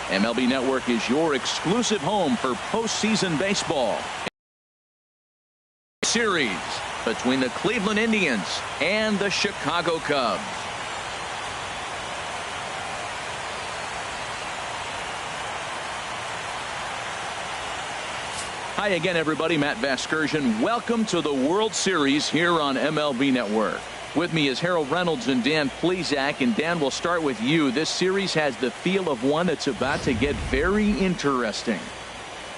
MLB Network is your exclusive home for postseason baseball. Series between the Cleveland Indians and the Chicago Cubs. Hi again, everybody. Matt Vasgersian. Welcome to the World Series here on MLB Network. With me is Harold Reynolds and Dan Plesac. And Dan, we'll start with you. This series has the feel of one that's about to get very interesting.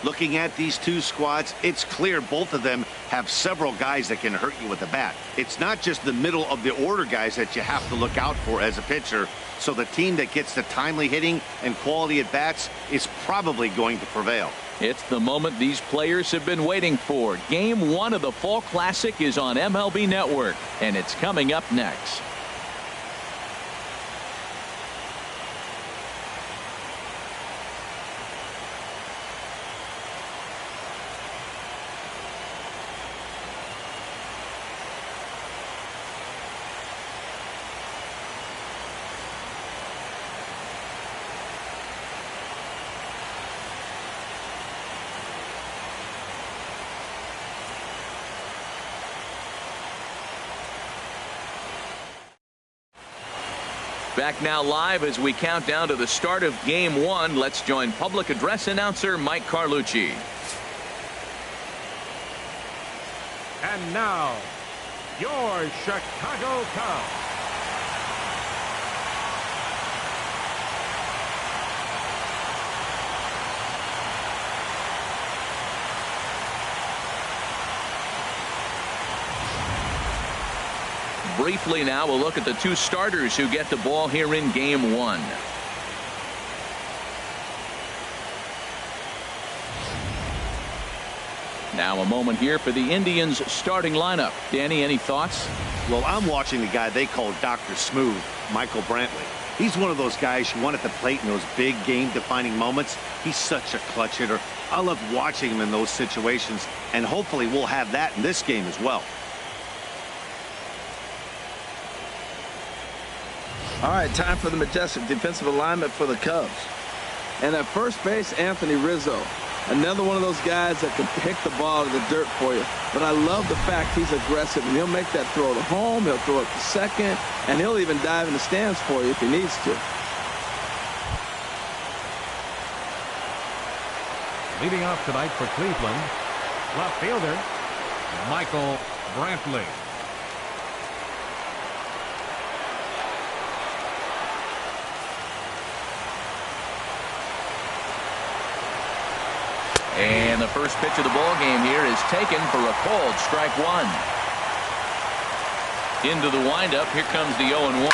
Looking at these two squads, it's clear both of them have several guys that can hurt you with the bat. It's not just the middle of the order guys that you have to look out for as a pitcher. So the team that gets the timely hitting and quality at bats is probably going to prevail. It's the moment these players have been waiting for. Game 1 of the Fall Classic is on MLB Network, and it's coming up next. Back now live as we count down to the start of Game 1. Let's join public address announcer Mike Carlucci. And now, your Chicago Cubs. Briefly now, we'll look at the two starters who get the ball here in Game 1. Now a moment here for the Indians starting lineup. Danny, any thoughts? Well, I'm watching the guy they call Dr. Smooth, Michael Brantley. He's one of those guys who won at the plate in those big game-defining moments. He's such a clutch hitter. I love watching him in those situations, and hopefully we'll have that in this game as well. All right, time for the majestic defensive alignment for the Cubs. And at first base, Anthony Rizzo. Another one of those guys that can pick the ball to the dirt for you. But I love the fact he's aggressive, and he'll make that throw to home, he'll throw it to second, and he'll even dive in the stands for you if he needs to. Leading off tonight for Cleveland, left fielder Michael Brantley. And the first pitch of the ball game here is taken for a called strike one. Into the windup. Here comes the 0-1.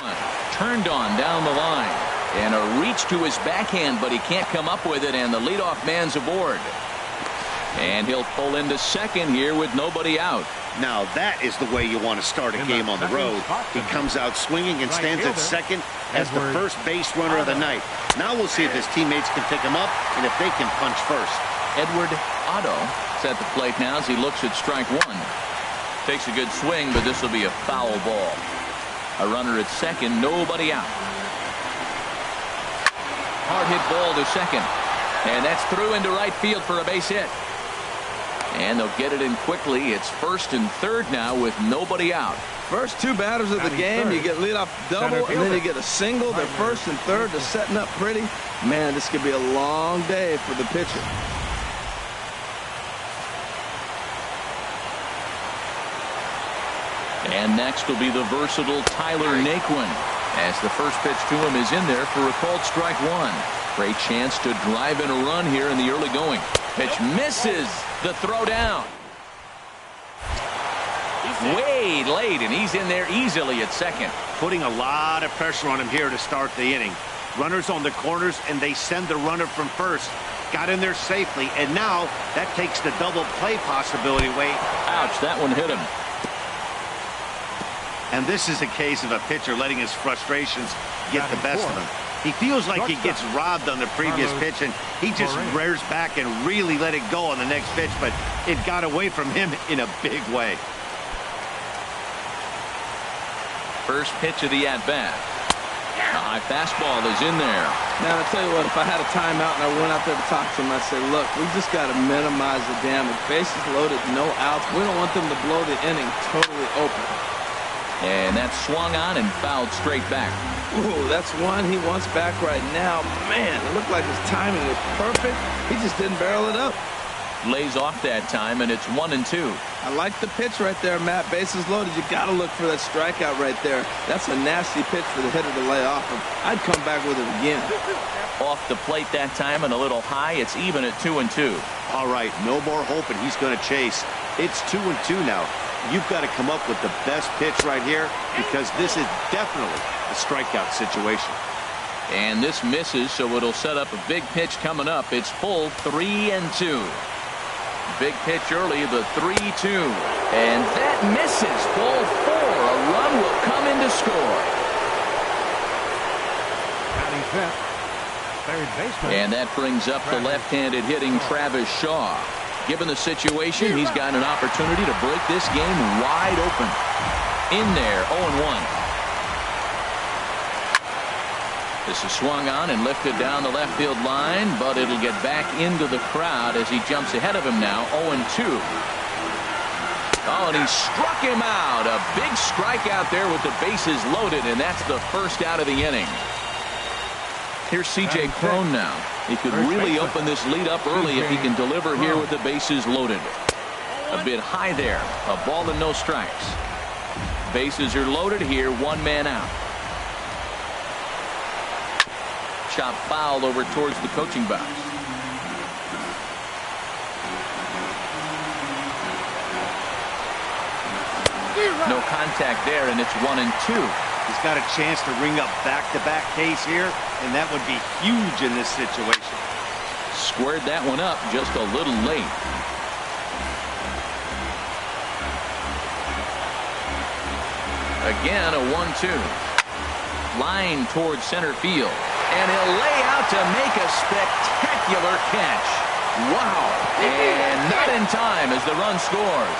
Turned on down the line. And a reach to his backhand, but he can't come up with it, and the leadoff man's aboard. And he'll pull into second here with nobody out. Now that is the way you want to start a game on the road. He comes out swinging and stands at second as the first base runner of the night. Now we'll see if his teammates can pick him up and if they can punch first. Edward Otto is at the plate now as he looks at strike one. Takes a good swing, but this will be a foul ball. A runner at second, nobody out. Hard hit ball to second. And that's through into right field for a base hit. And they'll get it in quickly. It's first and third now with nobody out. First two batters of the game, you get leadoff double, and then you get a single. They're first and third. They're setting up pretty. Man, this could be a long day for the pitcher. And next will be the versatile Tyler Naquin, as the first pitch to him is in there for a called strike one. Great chance to drive in a run here in the early going. Pitch misses the throw down. Way late, and he's in there easily at second. Putting a lot of pressure on him here to start the inning. Runners on the corners, and they send the runner from first. Got in there safely, and now that takes the double play possibility away. Ouch, that one hit him. And this is a case of a pitcher letting his frustrations get the best of him. He feels like he gets robbed on the previous pitch, and he just rears back and really let it go on the next pitch, but it got away from him in a big way. First pitch of the at-bat. The high fastball is in there. Now, I tell you what, if I had a timeout and I went out there to talk to him, I'd say, look, we just got to minimize the damage. Bases loaded, no outs. We don't want them to blow the inning totally open. And that's swung on and fouled straight back. Ooh, that's one he wants back right now. Man, it looked like his timing was perfect. He just didn't barrel it up. Lays off that time, and it's 1-2. I like the pitch right there, Matt. Bases loaded. You got to look for that strikeout right there. That's a nasty pitch for the hitter to lay off him. I'd come back with it again. Off the plate that time and a little high. It's even at 2-2. All right, no more hope, and he's going to chase. It's 2-2 now. You've got to come up with the best pitch right here because this is definitely a strikeout situation. And this misses, so it'll set up a big pitch coming up. It's full 3-2. Big pitch early, the 3-2. And that misses. Ball 4. A run will come in to score. Batting fifth, third baseman. And that brings up the left-handed hitting Travis Shaw. Given the situation, he's got an opportunity to break this game wide open. In there, 0-1. This is swung on and lifted down the left field line, but it'll get back into the crowd as he jumps ahead of him now, 0-2. Oh, and he struck him out. A big strikeout there with the bases loaded, and that's the first out of the inning. Here's C.J. Cron now. He could really open this lead up early if he can deliver here with the bases loaded. A bit high there. A ball and no strikes. Bases are loaded here. One man out. Chop foul over towards the coaching box. No contact there, and it's 1-2. He's got a chance to ring up back-to-back Ks here, and that would be huge in this situation. Squared that one up just a little late. Again, a 1-2. Line towards center field. And he'll lay out to make a spectacular catch. Wow. And not in time as the run scores.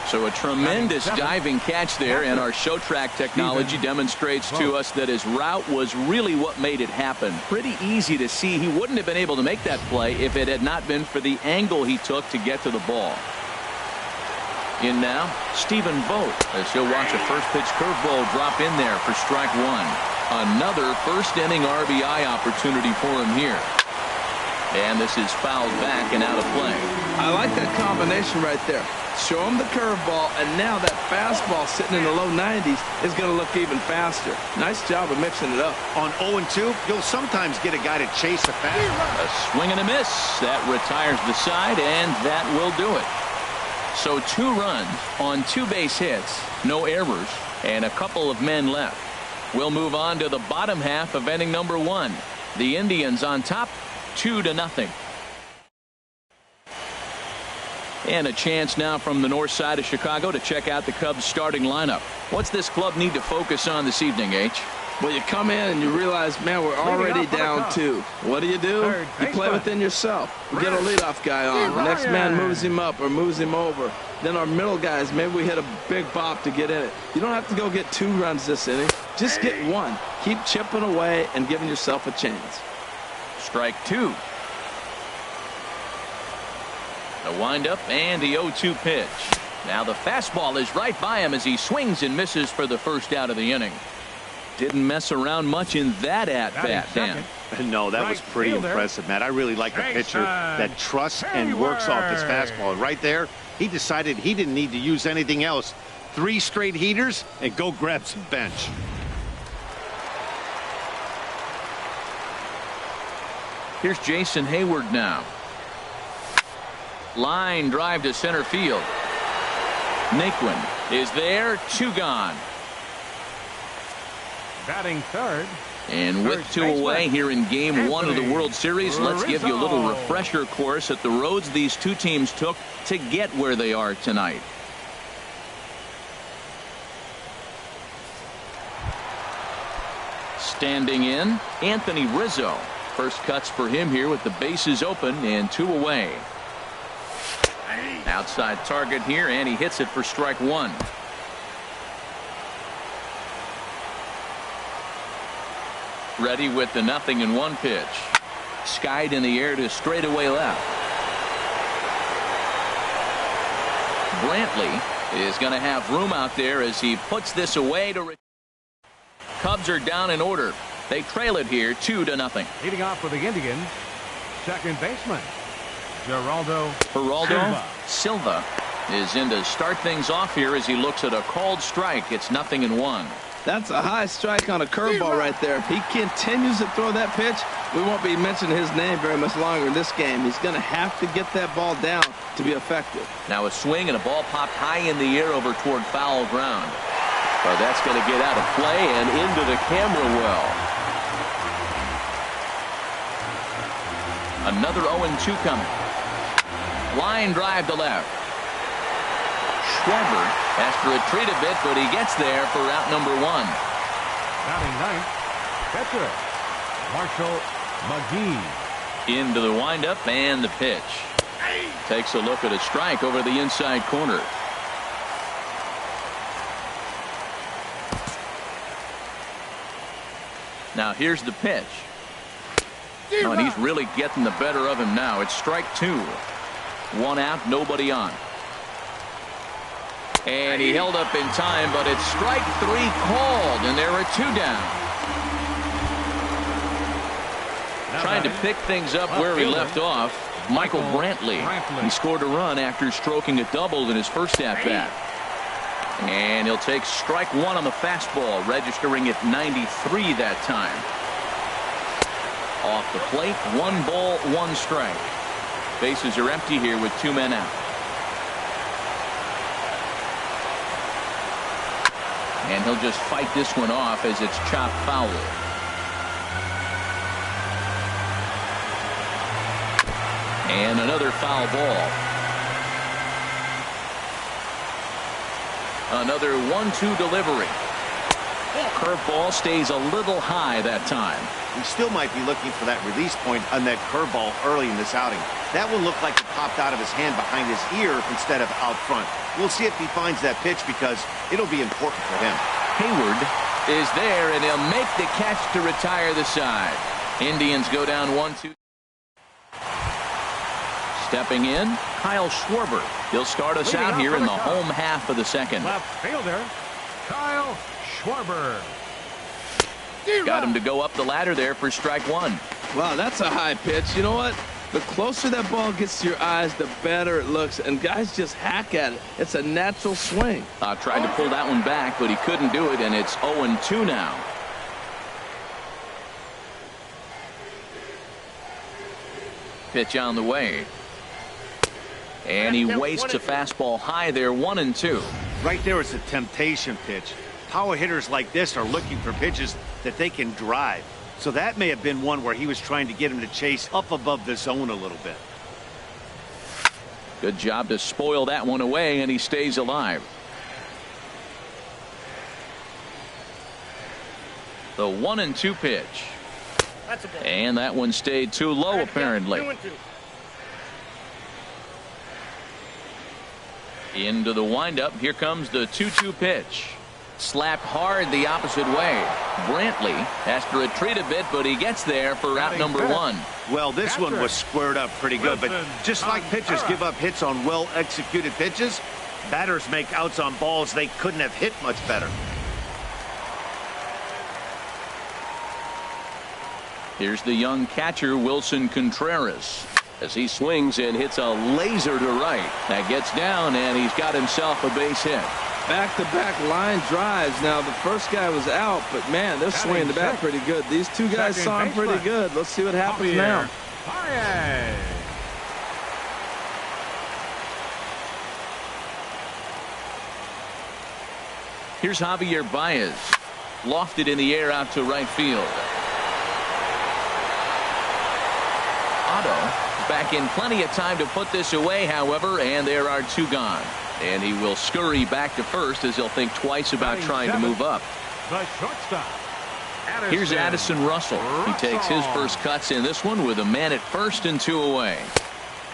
So a tremendous diving catch there, and our show track technology demonstrates to us that his route was really what made it happen. Pretty easy to see he wouldn't have been able to make that play if it had not been for the angle he took to get to the ball. In now, Stephen Vogt, as he'll watch a first pitch curveball drop in there for strike one. Another first inning RBI opportunity for him here. And this is fouled back and out of play. I like that combination right there. Show him the curveball, and now that fastball sitting in the low 90s is going to look even faster. Nice job of mixing it up. On 0-2, you'll sometimes get a guy to chase a fastball. A swing and a miss. That retires the side, and that will do it. So 2 runs on 2 base hits, no errors, and a couple of men left. We'll move on to the bottom half of inning number 1. The Indians on top, 2-0. And a chance now from the north side of Chicago to check out the Cubs starting lineup. What's this club need to focus on this evening, H? Well, you come in and you realize, man, we're already down 2. What do? You play within yourself. We get a leadoff guy on. The next man moves him up or moves him over. Then our middle guys, maybe we hit a big bop to get in it. You don't have to go get 2 runs this inning. Just get 1. Keep chipping away and giving yourself a chance. Strike 2. The windup and the 0-2 pitch. Now the fastball is right by him as he swings and misses for the first out of the inning. Didn't mess around much in that at-bat, Dan. No, that was pretty impressive, Matt. I really like a pitcher that trusts and works off his fastball. And right there, he decided he didn't need to use anything else. 3 straight heaters and go grab some bench. Here's Jason Hayward now. Line drive to center field. Naquin is there. 2 gone. Batting third. And with 2 away here in game 1 of the World Series, let's give you a little refresher course at the roads these 2 teams took to get where they are tonight. Standing in, Anthony Rizzo. First cuts for him here with the bases open and 2 away. Outside target here, and he hits it for strike 1. Ready with the 0-1 pitch. Skied in the air to straightaway left. Brantley is going to have room out there as he puts this away. Cubs are down in order. They trail it here 2-0. Leading off for the Indians, second baseman Geraldo Silva is in to start things off here as he looks at a called strike. It's 0-1. That's a high strike on a curveball right there. If he continues to throw that pitch, we won't be mentioning his name very much longer in this game. He's going to have to get that ball down to be effective. Now a swing and a ball popped high in the air over toward foul ground. Well, that's going to get out of play and into the camera well. Another 0-2 coming. Line drive to left. Schwarber has to retreat a bit, but he gets there for out number 1. Batting ninth, catcher Marshall McGee. Into the windup and the pitch. Takes a look at a strike over the inside corner. Now here's the pitch. Oh, and he's really getting the better of him now. It's strike 2. 1 out, nobody on. And he held up in time, but it's strike 3 called, and there are 2 down. Trying to pick things up where he left off, Michael Brantley. He scored a run after stroking a double in his first at-bat. And he'll take strike 1 on the fastball, registering at 93 that time. Off the plate, 1 ball, 1 strike. Bases are empty here with 2 men out. And he'll just fight this one off as it's chopped foul. And another foul ball. Another 1-2 delivery. Curveball stays a little high that time. He still might be looking for that release point on that curveball early in this outing. That one looked like it popped out of his hand behind his ear instead of out front. We'll see if he finds that pitch because it'll be important for him. Hayward is there, and he'll make the catch to retire the side. Indians go down 1-2. Stepping in, Kyle Schwarber. He'll start us out here in the home half of the second. Left fielder Kyle Schwarber. Got him to go up the ladder there for strike 1. Wow, that's a high pitch. You know what? The closer that ball gets to your eyes, the better it looks, and guys just hack at it. It's a natural swing. Tried to pull that one back, but he couldn't do it, and it's 0-2 now. Pitch on the way. And he wastes a fastball high there, 1-2. Right there is a temptation pitch. Power hitters like this are looking for pitches that they can drive. So that may have been one where he was trying to get him to chase up above the zone a little bit. Good job to spoil that one away, and he stays alive. The 1-2 pitch. And that one stayed too low, apparently. Into the windup. Here comes the 2-2 pitch. Slapped hard the opposite way. Brantley has to retreat a bit, but he gets there for out number 1. Well, this one was squared up pretty good, but just like pitchers give up hits on well-executed pitches, batters make outs on balls they couldn't have hit much better. Here's the young catcher, Wilson Contreras, as he swings and hits a laser to right. That gets down, and he's got himself a base hit. Back-to-back line drives. Now, the first guy was out, but, man, they're swinging the bat pretty good. These 2 guys saw him pretty good. Let's see what happens now. Here's Javier Baez. Lofted in the air out to right field. Otto back in plenty of time to put this away, however, and there are 2 gone. And he will scurry back to first as he'll think twice about trying to move up. The shortstop. Here's Addison Russell. He takes his first cuts in this one with a man at first and 2 away.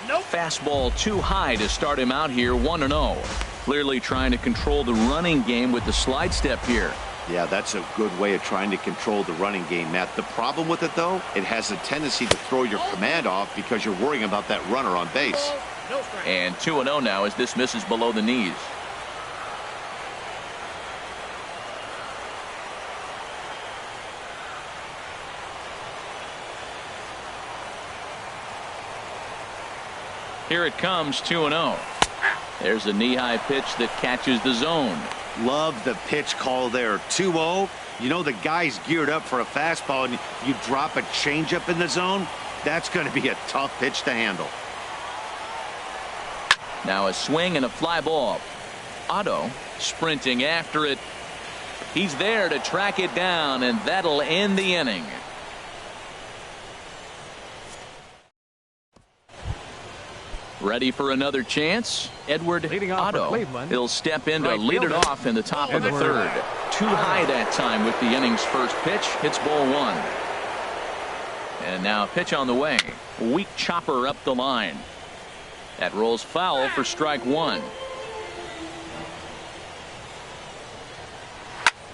Fastball too high to start him out here, 1-0. Clearly trying to control the running game with the slide step here. Yeah, that's a good way of trying to control the running game, Matt. The problem with it, though, it has a tendency to throw your command off because you're worrying about that runner on base. And 2-0 now as this misses below the knees. Here it comes, 2-0. There's a knee-high pitch that catches the zone. Love the pitch call there. 2-0. You know the guy's geared up for a fastball, and you drop a changeup in the zone. That's going to be a tough pitch to handle. Now a swing and a fly ball. Otto sprinting after it. He's there to track it down, and that'll end the inning. Ready for another chance? Edward Otto. He'll step in to lead it off in the top of the third. Too high that time with the inning's first pitch. Hits ball one. And now a pitch on the way. Weak chopper up the line. That rolls foul for strike one.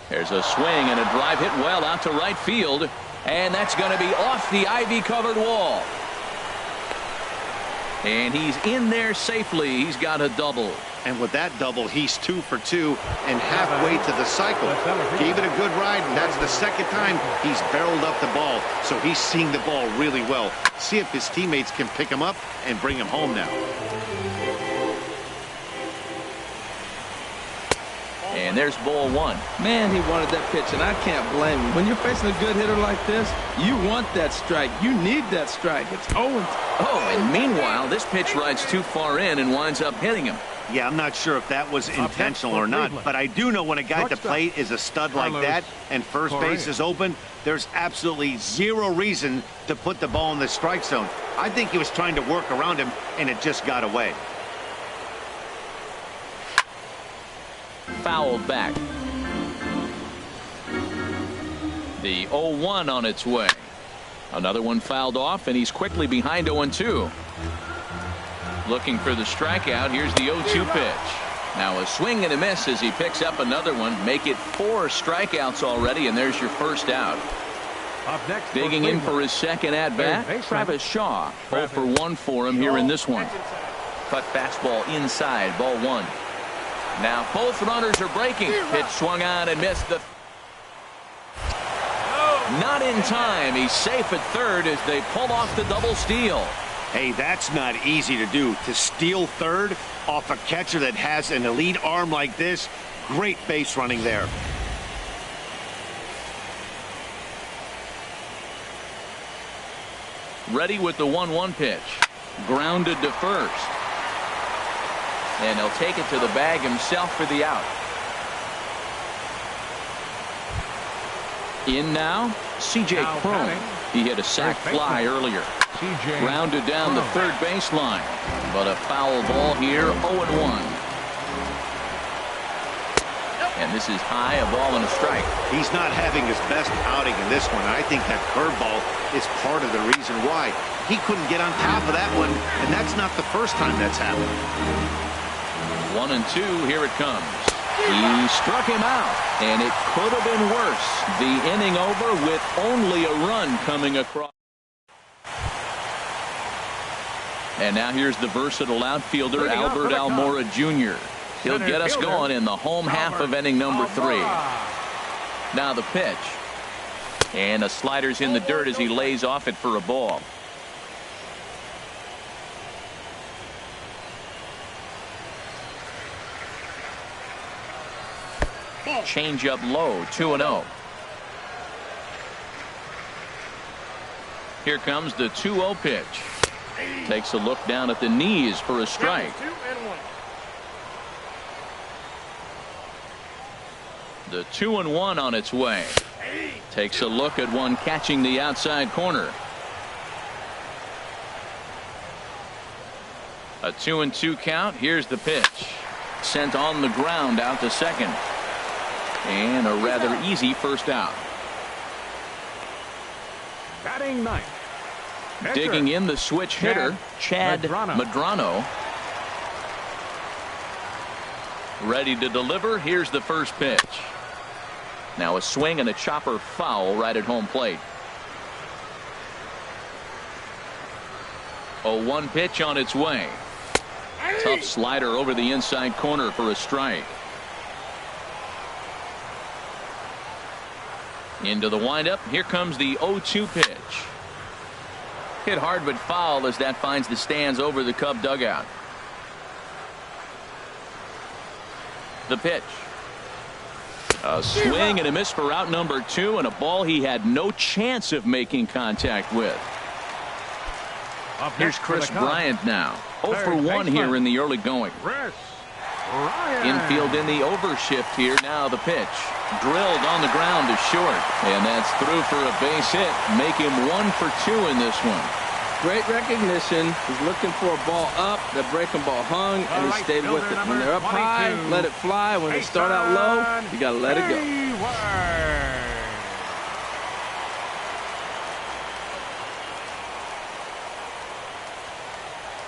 There's a swing and a drive hit well out to right field. And that's going to be off the ivy-covered wall. And he's in there safely. He's got a double. And with that double, he's 2 for 2 and halfway to the cycle. Gave it a good ride, and that's the second time he's barreled up the ball. So he's seeing the ball really well. See if his teammates can pick him up and bring him home now. And there's ball one. Man, he wanted that pitch, and I can't blame him. When you're facing a good hitter like this, you want that strike. You need that strike. It's 0-2. Oh, and meanwhile, this pitch rides too far in and winds up hitting him. Yeah, I'm not sure if that was intentional or not, but I do know when a guy at the plate is a stud like that and first base is open, there's absolutely zero reason to put the ball in the strike zone. I think he was trying to work around him, and it just got away. Fouled back. The 0-1 on its way. Another one fouled off, and he's quickly behind 0-2. Looking for the strikeout. Here's the 0-2 pitch. Now a swing and a miss as he picks up another one. Make it 4 strikeouts already, and there's your first out. Up next, digging in for his second at-bat, Travis Shaw. 0 for 1 for him here in this one. Cut fastball inside, ball one. Now both runners are breaking. Pitch swung on and missed. Not in time. He's safe at third as they pull off the double steal. Hey, that's not easy to do. To steal third off a catcher that has an elite arm like this, great base running there. Ready with the 1-1 pitch. Grounded to first. And he'll take it to the bag himself for the out. In now, C.J. Cron. He hit a sac fly earlier. Grounded down the third baseline. But a foul ball here, 0-1. And this is high, a ball and a strike. He's not having his best outing in this one. I think that curveball is part of the reason why. He couldn't get on top of that one, and that's not the first time that's happened. 1-2, here it comes. He struck him out, and it could have been worse. The inning over with only a run coming across. And now here's the versatile outfielder, Albert Almora Jr. He'll get us going in the home half of inning number 3. Now the pitch. And a slider's in the dirt as he lays off it for a ball. Change up low, 2-0. Here comes the 2-0 pitch. Takes a look down at the knees for a strike. The 2-1 on its way. Takes a look at one catching the outside corner. A 2-2 count. Here's the pitch. Sent on the ground out to second. And a rather easy first out. Batting ninth. Digging in the switch hitter, Chad Medrano. Ready to deliver. Here's the first pitch. Now a swing and a chopper foul right at home plate. 0-1 pitch on its way. Tough slider over the inside corner for a strike. Into the windup. Here comes the 0-2 pitch. Hit hard but foul as that finds the stands over the Cub dugout. The pitch. A swing and a miss for out number 2, and a ball he had no chance of making contact with. Here's Chris Bryant now. 0 for 1 here in the early going. Infield in the overshift here. Now the pitch. Drilled on the ground to short. And that's through for a base hit. Make him 1 for 2 in this one. Great recognition. He's looking for a ball up. The breaking ball hung, and he stayed with it. When they're up high, let it fly. When they start out low, you got to let it go.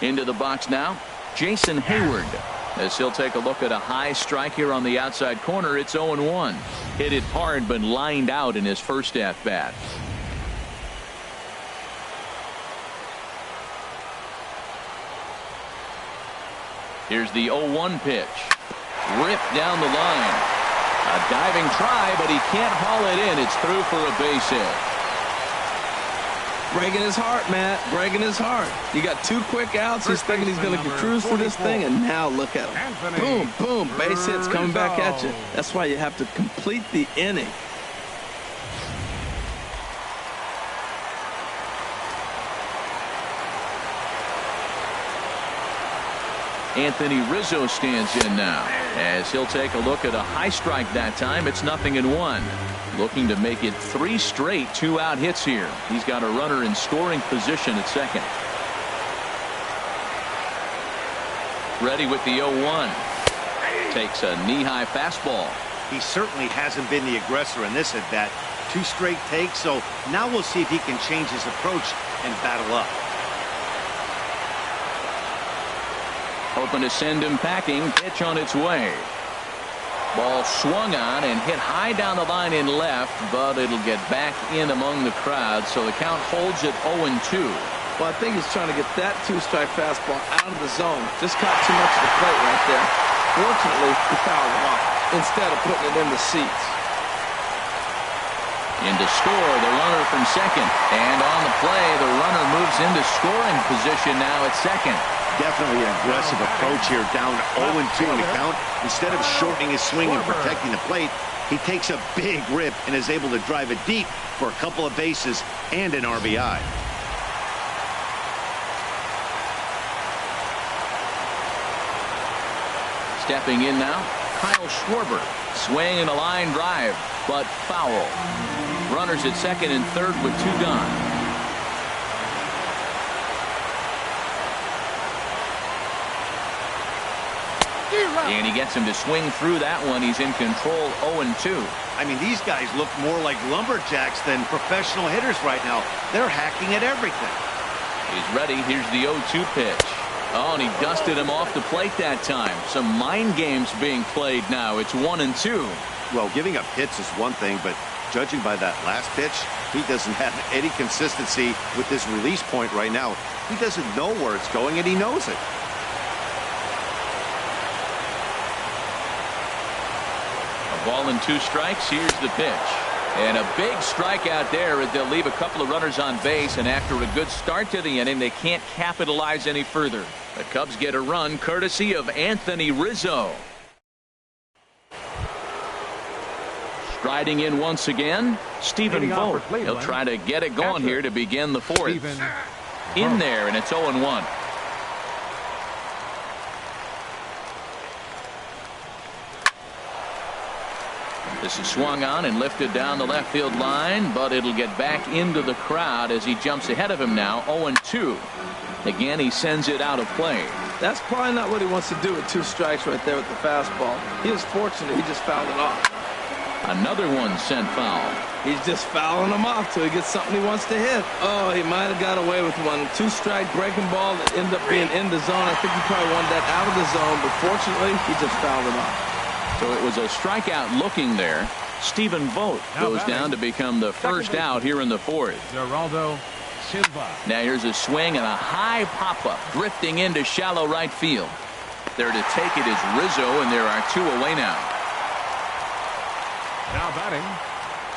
Into the box now, Jason Hayward. As he'll take a look at a high strike here on the outside corner. It's 0-1. Hit it hard but lined out in his first at bat. Here's the 0-1 pitch. Ripped down the line. A diving try, but he can't haul it in. It's through for a base hit. Breaking his heart, Matt. Breaking his heart. You got 2 quick outs. He's thinking he's going to cruise through this thing, and now look at him. Boom, boom. Base hits coming back at you. That's why you have to complete the inning. Anthony Rizzo stands in now as he'll take a look at a high strike that time. It's 0-1. Looking to make it 3 straight 2-out hits here. He's got a runner in scoring position at second. Ready with the 0-1. Takes a knee-high fastball. He certainly hasn't been the aggressor in this at bat. 2 straight takes, so now we'll see if he can change his approach and battle up. Hoping to send him packing. Pitch on its way. Ball swung on and hit high down the line in left, but it'll get back in among the crowd, so the count holds at 0-2. Well, I think he's trying to get that 2-strike fastball out of the zone. Just caught too much of the plate right there. Fortunately, he fouled it off instead of putting it in the seats. In to score, the runner from second. And on the play, the runner moves into scoring position now at second. Definitely an aggressive approach here, down 0-2 in the count. Instead of shortening his swing and protecting the plate, he takes a big rip and is able to drive it deep for a couple of bases and an RBI. Stepping in now, Kyle Schwarber. Swing and a line drive, but foul. Runners at second and third with 2 gone. And he gets him to swing through that one. He's in control, 0-2. I mean, these guys look more like lumberjacks than professional hitters right now. They're hacking at everything. He's ready. Here's the 0-2 pitch. Oh, and he dusted him off the plate that time. Some mind games being played now. It's 1-2. Well, giving up hits is one thing, but judging by that last pitch, he doesn't have any consistency with this release point right now. He doesn't know where it's going, and he knows it. Ball and 2 strikes. Here's the pitch. And a big strikeout there. They'll leave a couple of runners on base, and after a good start to the inning, they can't capitalize any further. The Cubs get a run courtesy of Anthony Rizzo. Striding in once again, Stephen Vogt. He'll try to get it going here to begin the 4th. In there, and it's 0-1. This is swung on and lifted down the left field line, but it'll get back into the crowd as he jumps ahead of him now, 0-2. Again, he sends it out of play. That's probably not what he wants to do with 2 strikes right there with the fastball. He was fortunate. He just fouled it off. Another one sent foul. He's just fouling them off till he gets something he wants to hit. Oh, he might have got away with one. 2-strike breaking ball that ended up being in the zone. I think he probably wanted that out of the zone, but fortunately, he just fouled it off. So it was a strikeout looking there. Stephen Vogt goes down to become the first out here in the fourth. Geraldo Silva. Now here's a swing and a high pop-up drifting into shallow right field. There to take it is Rizzo, and there are two away now. Now batting.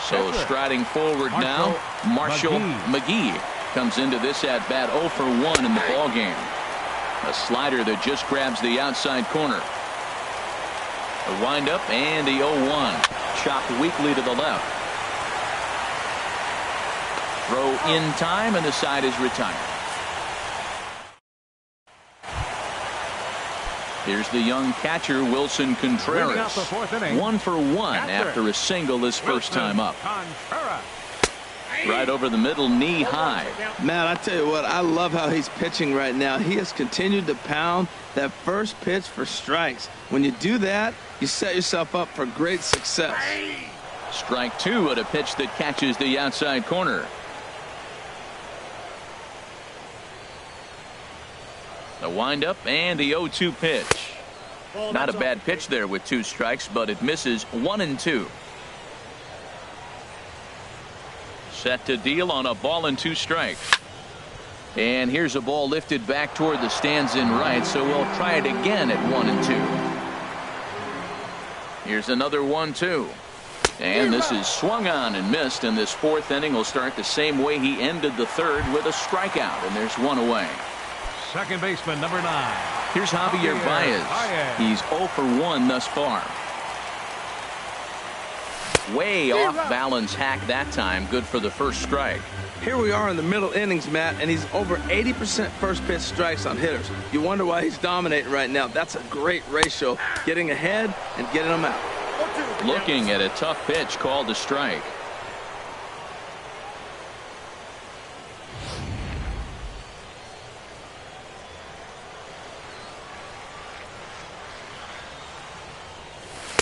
So striding forward now, Marshall McGee comes into this at bat 0 for 1 in the ball game. A slider that just grabs the outside corner. A windup and the 0-1. Chopped weakly to the left. Throw in time, and the side is retired. Here's the young catcher, Wilson Contreras. 1 for 1 after a single his first time up. Right over the middle, knee high. Man, I tell you what, I love how he's pitching right now. He has continued to pound that first pitch for strikes. When you do that, you set yourself up for great success. Strike two at a pitch that catches the outside corner. The windup and the 0-2 pitch. Not a bad pitch there with 2 strikes, but it misses 1-2. Set to deal on a ball and 2 strikes. And here's a ball lifted back toward the stands in right, so we'll try it again at 1-2. Here's another 1-2. And this is swung on and missed, and this fourth inning will start the same way he ended the third, with a strikeout, and there's 1 away. Second baseman, number 9. Here's Javier Baez. He's 0 for 1 thus far. Way off balance hack that time. Good for the first strike. Here we are in the middle innings, Matt, and he's over 80% first pitch strikes on hitters. You wonder why he's dominating right now. That's a great ratio, getting ahead and getting them out. Looking at a tough pitch called a strike.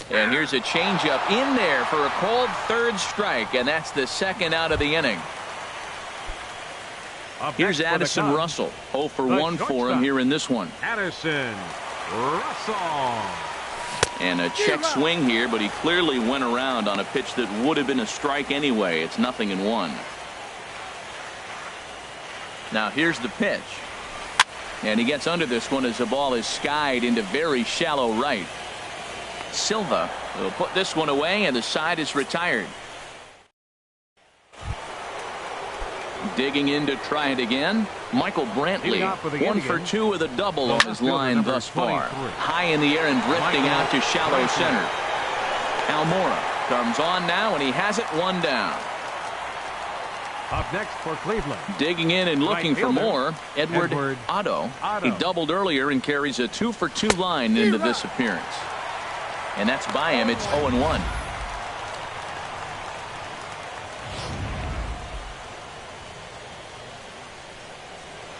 And here's a changeup in there for a called third strike, and that's the second out of the inning. Here's Addison Russell. 0 for 1 for him here in this one. Addison Russell. And a check swing here, but he clearly went around on a pitch that would have been a strike anyway. It's 0-1. Now here's the pitch. And he gets under this one as the ball is skied into very shallow right. Silva will put this one away, and the side is retired. Digging in to try it again, Michael Brantley. 1 for 2 with a double on his line thus far. High in the air and drifting out to shallow center. Almora comes on now, and he has it 1 down. Up next for Cleveland. Digging in and looking for more, Edward Otto. He doubled earlier and carries a 2 for 2 line into this appearance. And that's by him. It's 0-1.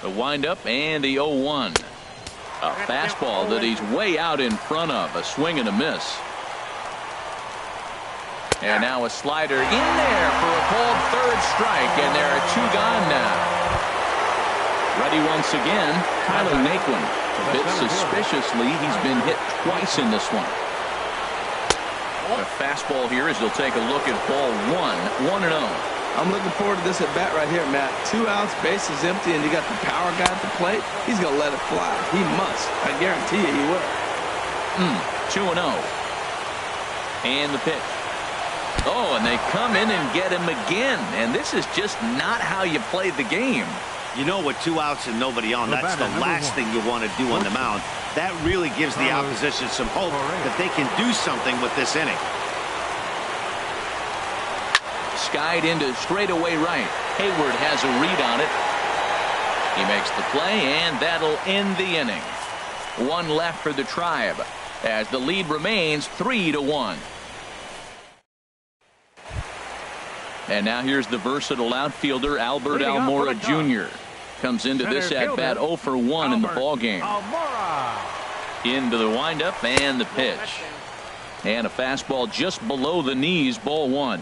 The windup and the 0-1. A fastball that he's way out in front of. A swing and a miss. And now a slider in there for a called third strike, and there are 2 gone now. Ready once again, Tyler Naquin. A bit suspiciously, he's been hit twice in this one. A fastball here as he'll take a look at ball 1, 1-0. I'm looking forward to this at bat right here, Matt. 2 outs, base is empty, and you got the power guy at the plate. He's going to let it fly. He must. I guarantee you he will. 2-0. And the pitch. Oh, and they come in and get him again. And this is just not how you played the game. You know, with 2 outs and nobody on, that's the last thing you want to do on the mound. That really gives the opposition some hope that they can do something with this inning. Skied into straightaway right. Hayward has a read on it. He makes the play, and that'll end the inning. 1 left for the Tribe as the lead remains 3-1. And now here's the versatile outfielder Albert Almora Jr. Comes into this at bat 0 for 1 in the ball game. Into the windup and the pitch. And a fastball just below the knees, ball 1.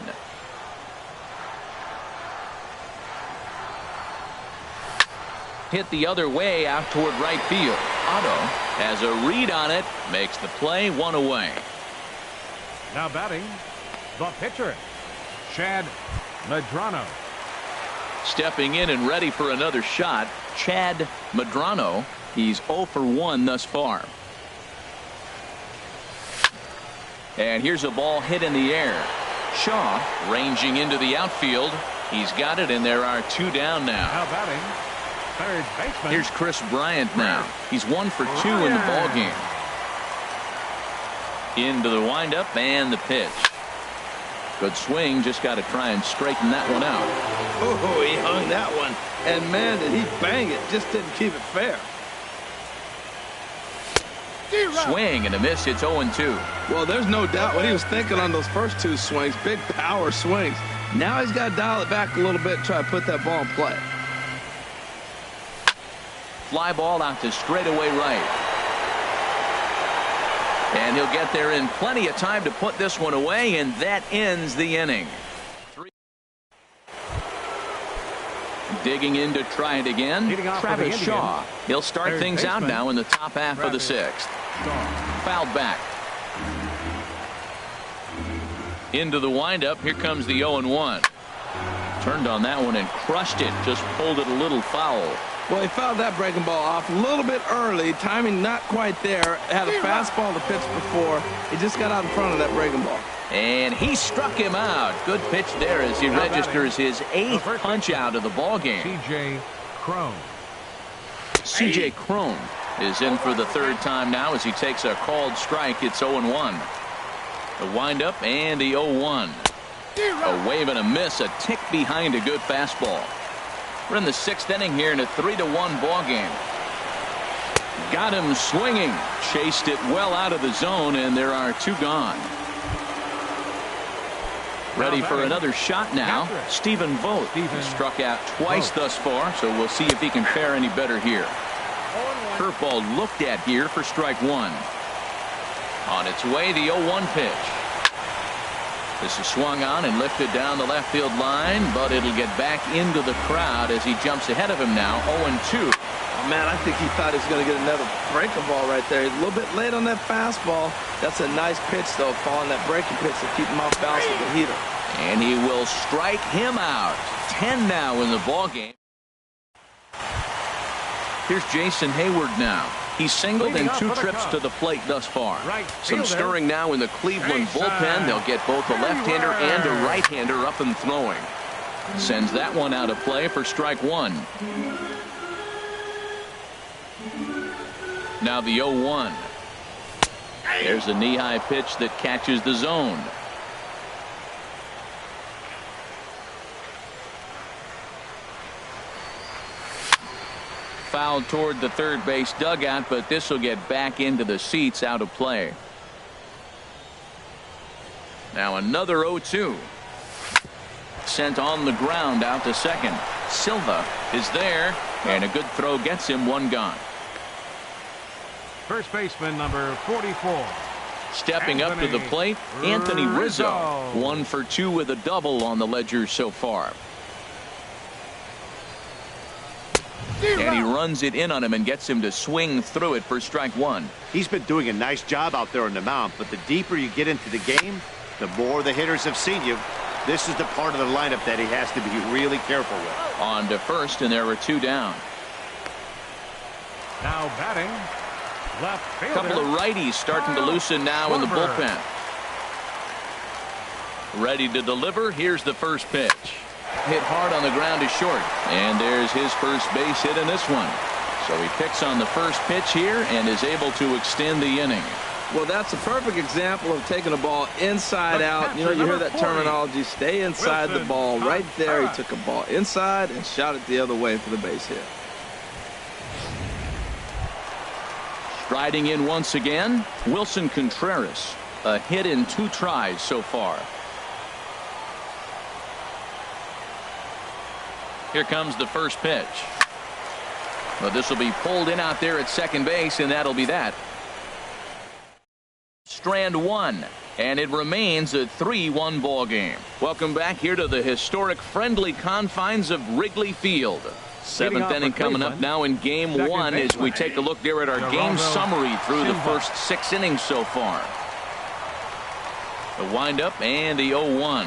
Hit the other way out toward right field. Otto has a read on it, makes the play, 1 away. Now batting, The pitcher, Chad Medrano. Stepping in and ready for another shot, Chad Medrano. He's 0 for 1 thus far. And here's a ball hit in the air. Shaw ranging into the outfield. He's got it, and there are 2 down now. Now batting, third baseman. Here's Chris Bryant now. He's 1 for 2 in the ball game. Into the windup and the pitch. Good swing. Just got to try and straighten that one out. Oh, he hung that one. And, man, did he bang it. Just didn't keep it fair. Swing and a miss. It's 0-2. Well, there's no doubt what he was thinking on those first 2 swings. Big power swings. Now he's got to dial it back a little bit and try to put that ball in play. Fly ball out to straightaway right. And he'll get there in plenty of time to put this one away, and that ends the inning. Digging in to try it again, Travis Shaw. He'll start things out now in the top half of the 6th. Fouled back. Into the windup. Here comes the 0-1. Turned on that one and crushed it. Just pulled it a little foul. Well, he fouled that breaking ball off a little bit early. Timing not quite there. Had a fastball to pitch before. He just got out in front of that breaking ball. And he struck him out. Good pitch there as he registers his 8th punch out of the ball game. C.J. Cron. C.J. Cron is in for the 3rd time now as he takes a called strike. It's 0-1. The windup and the 0-1. A wave and a miss, a tick behind a good fastball. We're in the 6th inning here in a 3-1 ball game. Got him swinging. Chased it well out of the zone, and there are 2 gone. Ready for another shot now. Stephen Vogt. Struck out twice thus far, so we'll see if he can fare any better here. Curveball looked at here for strike 1. On its way, the 0-1 pitch. This is swung on and lifted down the left field line, but it'll get back into the crowd as he jumps ahead of him now. 0-2. Oh, man, I think he thought he was going to get another breaking ball right there. He's a little bit late on that fastball. That's a nice pitch, though, calling that breaking pitch to keep him off balance with the heater. And he will strike him out. 10 now in the ball game. Here's Jason Hayward now. He's singled in 2 trips to the plate thus far. Some stirring now in the Cleveland bullpen. They'll get both a left-hander and a right-hander up and throwing. Sends that one out of play for strike 1. Now the 0-1. There's a knee-high pitch that catches the zone. Fouled toward the third base dugout, but this will get back into the seats, out of play. Now another 0-2. Sent on the ground out to second. Silva is there, and a good throw gets him 1 gone. First baseman number 44. Stepping up to the plate, Anthony Rizzo. 1 for 2 with a double on the ledger so far. And he runs it in on him and gets him to swing through it for strike 1. He's been doing a nice job out there on the mound, but the deeper you get into the game, the more the hitters have seen you. This is the part of the lineup that he has to be really careful with. On to first, and there were 2 down. Now batting, left A fielder. couple of righties starting to loosen now in the bullpen. Ready to deliver. Here's the first pitch. Hit hard on the ground to short. And there's his first base hit in this one. So he picks on the first pitch here and is able to extend the inning. Well, that's a perfect example of taking a ball inside out. You know, you hear that terminology, stay inside the ball. Right there, he took a ball inside and shot it the other way for the base hit. Striding in once again, Wilson Contreras. A hit in 2 tries so far. Here comes the first pitch. Well, this will be pulled in out there at second base, and that'll be that. Strand 1, and it remains a 3-1 ball game. Welcome back here to the historic friendly confines of Wrigley Field. 7th inning coming up now in game 1 as we take a look there at our game summary through the first 6 innings so far. The windup and the 0-1.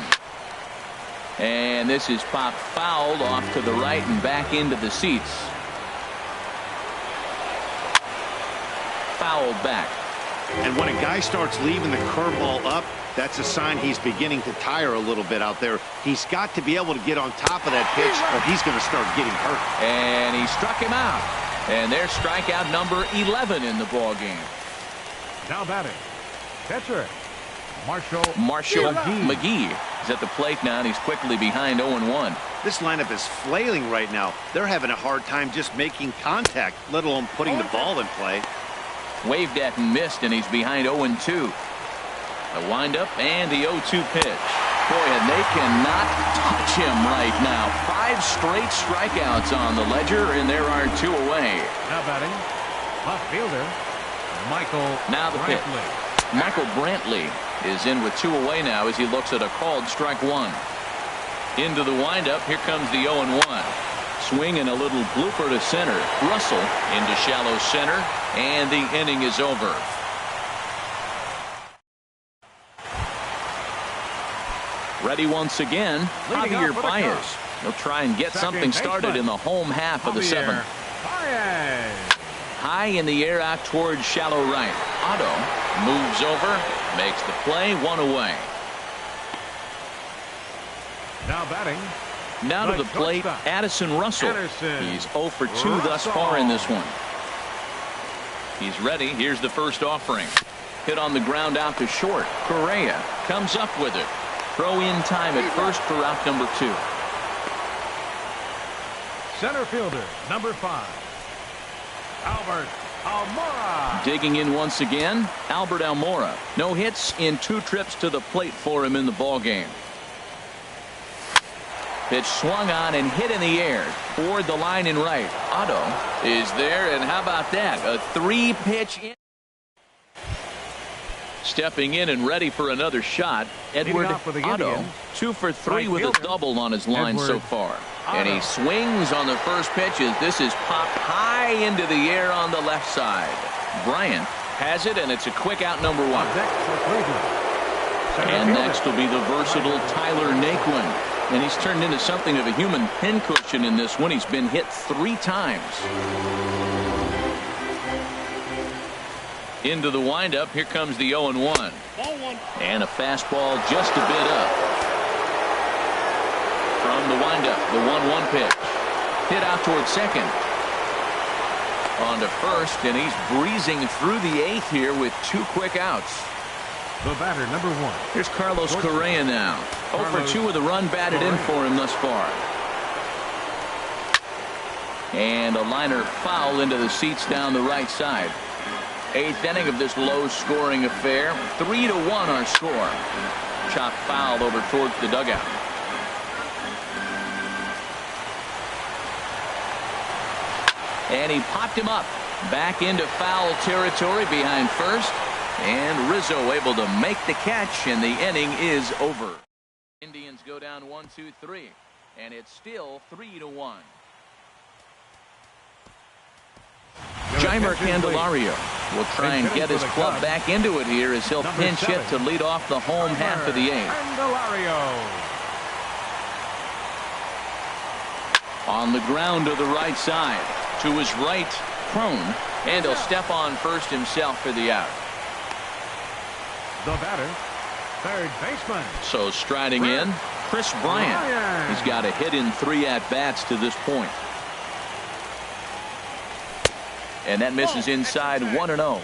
And this is popped fouled off to the right and back into the seats. Fouled back. And when a guy starts leaving the curveball up, that's a sign he's beginning to tire a little bit out there. He's got to be able to get on top of that pitch or he's going to start getting hurt. And he struck him out. And there's strikeout number 11 in the ball game. Now batting, pitcher Marshall McGee is at the plate now, and he's quickly behind 0-1. This lineup is flailing right now. They're having a hard time just making contact, let alone putting the ball in play. Waved at and missed, and he's behind 0-2. The windup and the 0-2 pitch. Boy, and they cannot touch him right now. 5 straight strikeouts on the ledger, and there are 2 away. Now batting, left fielder Michael Now the pitch. Michael Brantley is in with 2 away now as he looks at a called strike 1. Into the windup. Here comes the 0-1. Swing and a little blooper to center. Russell into shallow center, and the inning is over. Ready once again, Javier Baez. He'll try and get something started in the home half of the 7th. High in the air out towards shallow right. Otto moves over, makes the play, 1 away. Now batting. Now to the plate, Addison Russell. He's 0 for 2 thus far in this one. He's ready. Here's the first offering. Hit on the ground out to short. Correa comes up with it. Throw in time at first for out number 2. Center fielder, number 5, Albert Almora. Digging in once again, Albert Almora. No hits in 2 trips to the plate for him in the ball game. Pitch swung on and hit in the air toward the line in right. Otto is there, and how about that? A 3-pitch in. Stepping in and ready for another shot, Edward Otto. 2 for 3 with a double on his line so far. And he swings on the first pitch as this is popped high into the air on the left side. Bryant has it, and it's a quick out number 1. And next will be the versatile Tyler Naquin. And he's turned into something of a human pincushion in this one. He's been hit 3 times. Into the windup. Here comes the 0-1. And a fastball just a bit up. From the windup, the 1-1 pitch. Hit out towards second. On to first, and he's breezing through the 8th here with 2 quick outs. The batter, number 1. Here's Carlos Correa now. 0 for 2 with a run batted in for him thus far. And a liner foul into the seats down the right side. 8th inning of this low-scoring affair. 3-1 our score. Chop foul over towards the dugout. And he popped him up. Back into foul territory behind first. And Rizzo able to make the catch, and the inning is over. Indians go down 1-2-3, and it's still 3-1. Jeimer Candelario will try and get his club back into it here as he'll pinch hit to lead off the home half of the 8th. On the ground to the right side. To his right, Crone, and he'll step on first himself for the out. The batter, third baseman. So striding in, Chris Bryant. He's got a hit in 3 at-bats to this point. And that misses inside 1-0.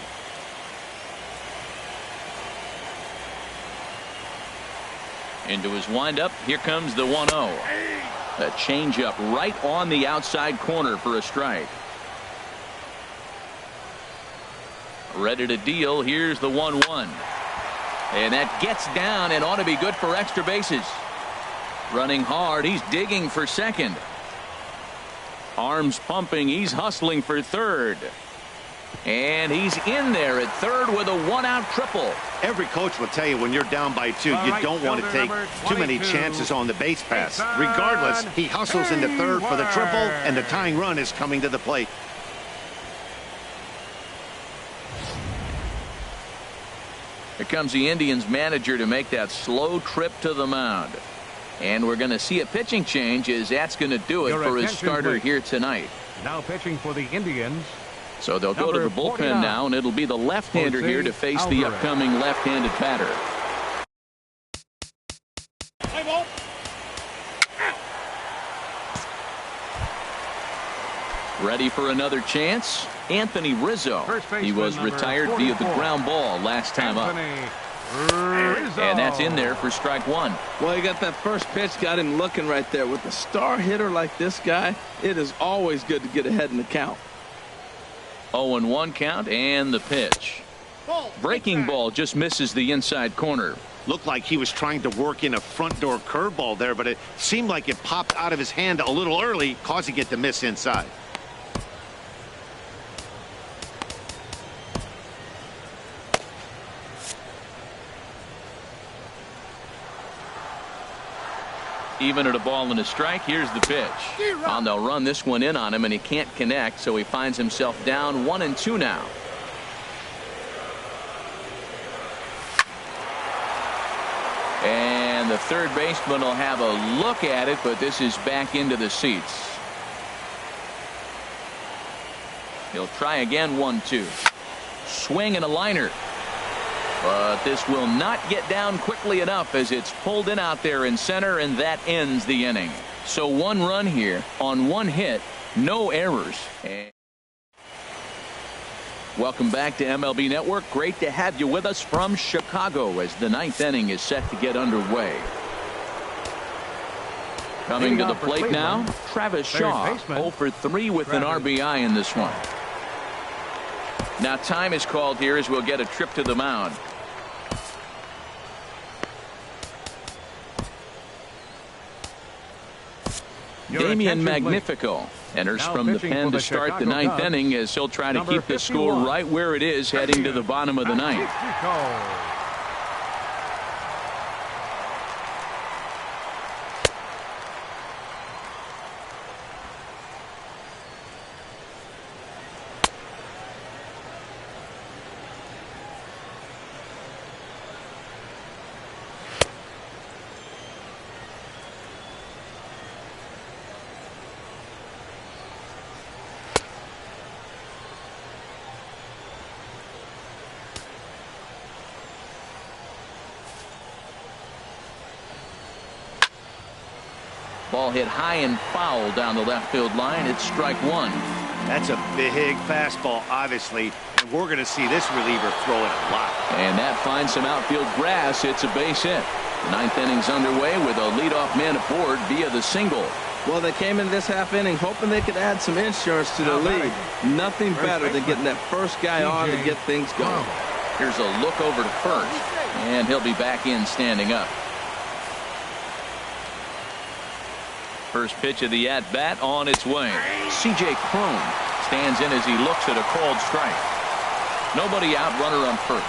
Into his windup. Here comes the 1-0. A changeup right on the outside corner for a strike. Ready to deal. Here's the 1-1. And that gets down and ought to be good for extra bases. Running hard. He's digging for second. Arms pumping. He's hustling for third. And he's in there at third with a 1-out triple. Every coach will tell you when you're down by 2, you don't want to take too many chances on the base pass. Regardless, he hustles into third for the triple, and the tying run is coming to the plate. Here comes the Indians manager to make that slow trip to the mound. And we're going to see a pitching change, as that's going to do it for his starter here tonight. Now pitching for the Indians. So they'll go to the bullpen 49. now, and it'll be the left-hander here to face the upcoming left-handed batter. Ready for another chance? Anthony Rizzo. He was retired via the ground ball last time up. And that's in there for strike one. Well, he got that first pitch, got him looking right there. With a star hitter like this guy, it is always good to get ahead in the count. 0-1 count, and the pitch. Breaking ball just misses the inside corner. Looked like he was trying to work in a front door curveball there, but it seemed like it popped out of his hand a little early, causing it to miss inside. Even at a ball and a strike, here's the pitch. And they'll run this one in on him, and he can't connect, so he finds himself down 1-2 now. And the third baseman will have a look at it, but this is back into the seats. He'll try again, 1-2. Swing and a liner. But this will not get down quickly enough as it's pulled in out there in center, and that ends the inning. So one run here on one hit, no errors. And welcome back to MLB Network. Great to have you with us from Chicago as the ninth inning is set to get underway. Coming to the plate now, Travis Shaw, 0 for 3 with an RBI in this one. Now time is called here as we'll get a trip to the mound. Damian Magnifico enters from the pen to start the ninth inning as he'll try to keep the score right where it is heading to the bottom of the ninth. Ball hit high and foul down the left field line. It's strike one. That's a big fastball, obviously, and we're going to see this reliever throw it a lot. And that finds some outfield grass. It's a base hit. The ninth inning's underway with a leadoff man aboard via the single. Well, they came in this half inning hoping they could add some insurance to the lead. Nothing better than getting that first guy on to get things going. Here's a look over to first, and he'll be back in standing up. First pitch of the at-bat on its way. C.J. Cron stands in as he looks at a called strike. Nobody out, runner on first.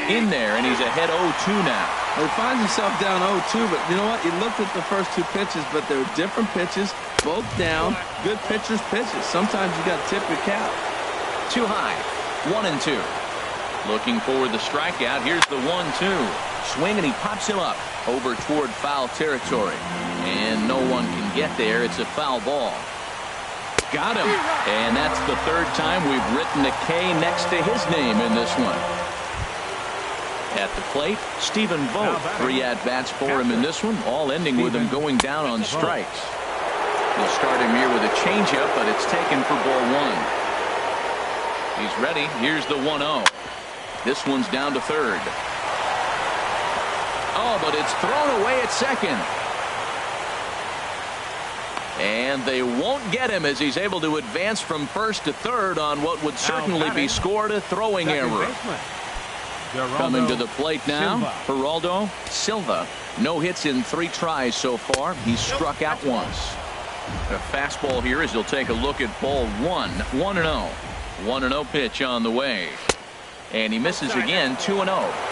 In there, and he's ahead 0-2 now. Well, he finds himself down 0-2, but you know what? He looked at the first two pitches, but they were different pitches, both down. Good pitchers' pitches. Sometimes you got to tip your cap. Too high. 1-2. Looking for the strikeout. Here's the 1-2. Swing, and he pops him up over toward foul territory. And no one can get there. It's a foul ball. Got him. And that's the third time we've written a K next to his name in this one. At the plate, Stephen Vogt. 3 at-bats for him in this one, all ending with him going down on strikes. He'll start him here with a changeup, but it's taken for ball one. He's ready. Here's the 1-0. This one's down to third. Oh, but it's thrown away at second. And they won't get him as he's able to advance from first to third on what would certainly be scored a throwing error. Coming to the plate now, Geraldo Silva. No hits in 3 tries so far. He's struck out once. A fastball here as he'll take a look at ball one. 1-0. 1-0 pitch on the way. And he misses again, 2-0.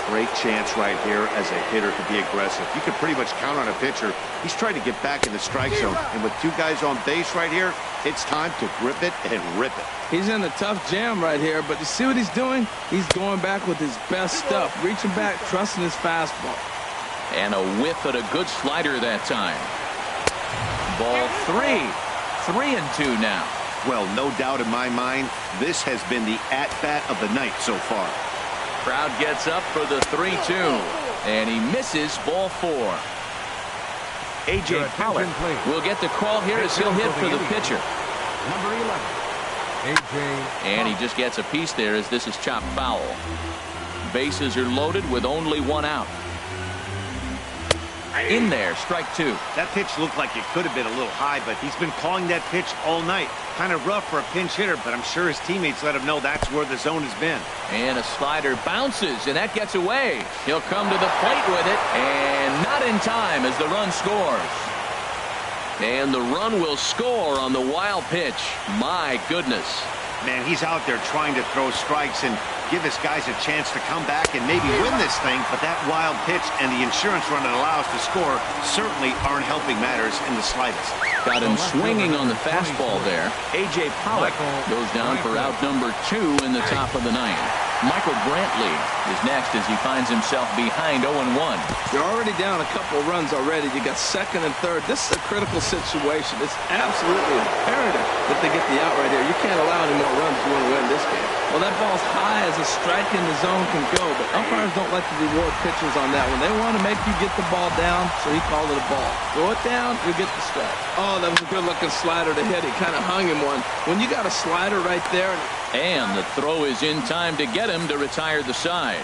Great chance right here as a hitter to be aggressive. You can pretty much count on a pitcher. He's trying to get back in the strike zone. And with two guys on base right here, it's time to grip it and rip it. He's in a tough jam right here, but you see what he's doing? He's going back with his best stuff, reaching back, trusting his fastball. And a whiff at a good slider that time. Ball 3. 3-2 now. Well, no doubt in my mind, this has been the at-bat of the night so far. Crowd gets up for the 3-2. And he misses ball 4. A.J. Pollock will get the call here as he'll hit for the pitcher. Number 11, A.J. And he just gets a piece there as this is chopped foul. Bases are loaded with only one out. In there, strike 2. That pitch looked like it could have been a little high, but he's been calling that pitch all night. Kind of rough for a pinch hitter, but I'm sure his teammates let him know that's where the zone has been. And a slider bounces, and that gets away. He'll come to the plate with it, and not in time as the run scores. And the run will score on the wild pitch. My goodness. Man, he's out there trying to throw strikes and give his guys a chance to come back and maybe win this thing, but that wild pitch and the insurance run it allows to score certainly aren't helping matters in the slightest. Got him swinging on the fastball there. A.J. Pollock goes down for out number 2 in the top of the 9th. Michael Brantley is next as he finds himself behind 0-1. You're already down a couple runs already. You got second and third. This is a critical situation. It's absolutely imperative that they get the out right here. You can't allow any more runs if you want to win this game. Well, that ball's high as a strike in the zone can go, but umpires don't like to reward pitchers on that one. They want to make you get the ball down, so he called it a ball. Throw it down, you get the strike. Oh, that was a good-looking slider to hit. He kind of hung him one. When you got a slider right there. And the throw is in time to get him to retire the side.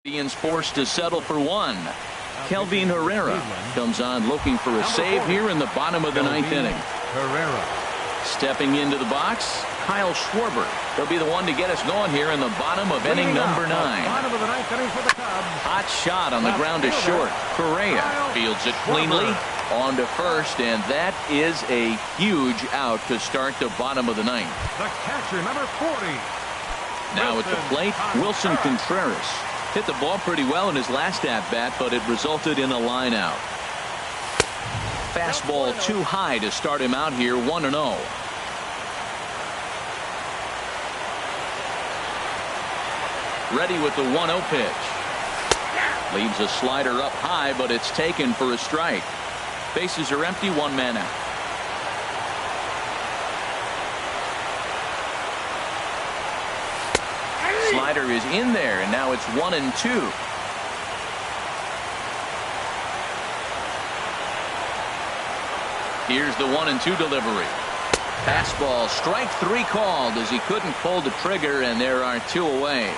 Indians forced to settle for 1. Kelvin Herrera comes on looking for a save here in the bottom of the 9th inning. Herrera. Stepping into the box, Kyle Schwarber. He'll be the one to get us going here in the bottom of inning number 9. Bottom of the 9th inning for the Cubs. Hot shot on the ground to short. Correa fields it cleanly on to first, and that is a huge out to start the bottom of the 9th. The catcher, number 40. Now at the plate, Wilson Contreras. Hit the ball pretty well in his last at-bat, but it resulted in a line out. Fastball too high to start him out here, 1-0. Ready with the 1-0 pitch. Leaves a slider up high, but it's taken for a strike. Bases are empty, 1 man out. Slider is in there, and now it's 1-2. Here's the 1-2 delivery. Fastball, strike 3 called as he couldn't pull the trigger, and there are 2 away.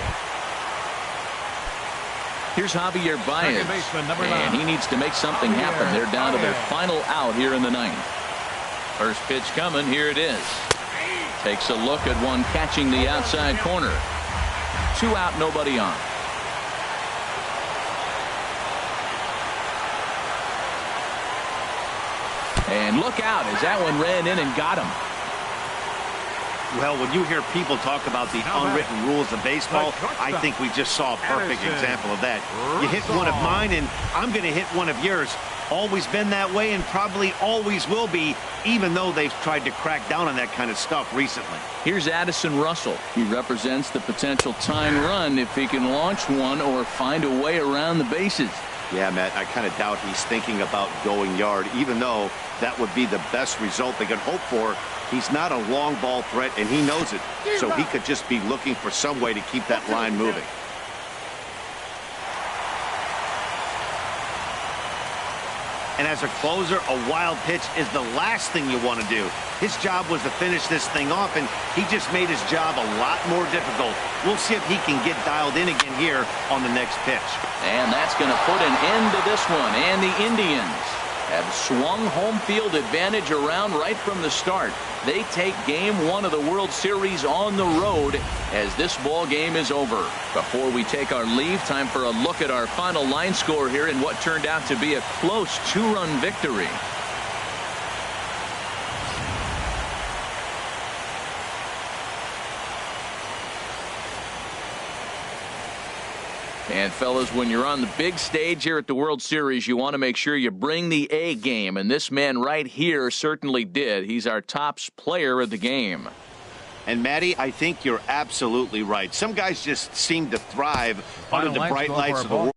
Here's Javier Baez, and he needs to make something happen. They're down to their final out here in the 9th. First pitch coming, here it is. Takes a look at one catching the outside corner. 2 out, nobody on. And look out as that one ran in and got him. Well, when you hear people talk about the unwritten rules of baseball, I think we just saw a perfect example of that. You hit one of mine, and I'm going to hit one of yours. Always been that way and probably always will be, even though they've tried to crack down on that kind of stuff recently. Here's Addison Russell. He represents the potential tying run if he can launch one or find a way around the bases. Yeah, Matt, I kind of doubt he's thinking about going yard, even though that would be the best result they could hope for. He's not a long ball threat, and he knows it, so he could just be looking for some way to keep that line moving. And as a closer, a wild pitch is the last thing you want to do. His job was to finish this thing off, and he just made his job a lot more difficult. We'll see if he can get dialed in again here on the next pitch. And that's going to put an end to this one. And the Indians have swung home field advantage around right from the start. They take game 1 of the World Series on the road as this ball game is over. Before we take our leave, time for a look at our final line score here in what turned out to be a close 2-run victory. And, fellas, when you're on the big stage here at the World Series, you want to make sure you bring the A game. And this man right here certainly did. He's our top player of the game. And, Matty, I think you're absolutely right. Some guys just seem to thrive under the bright lights of the World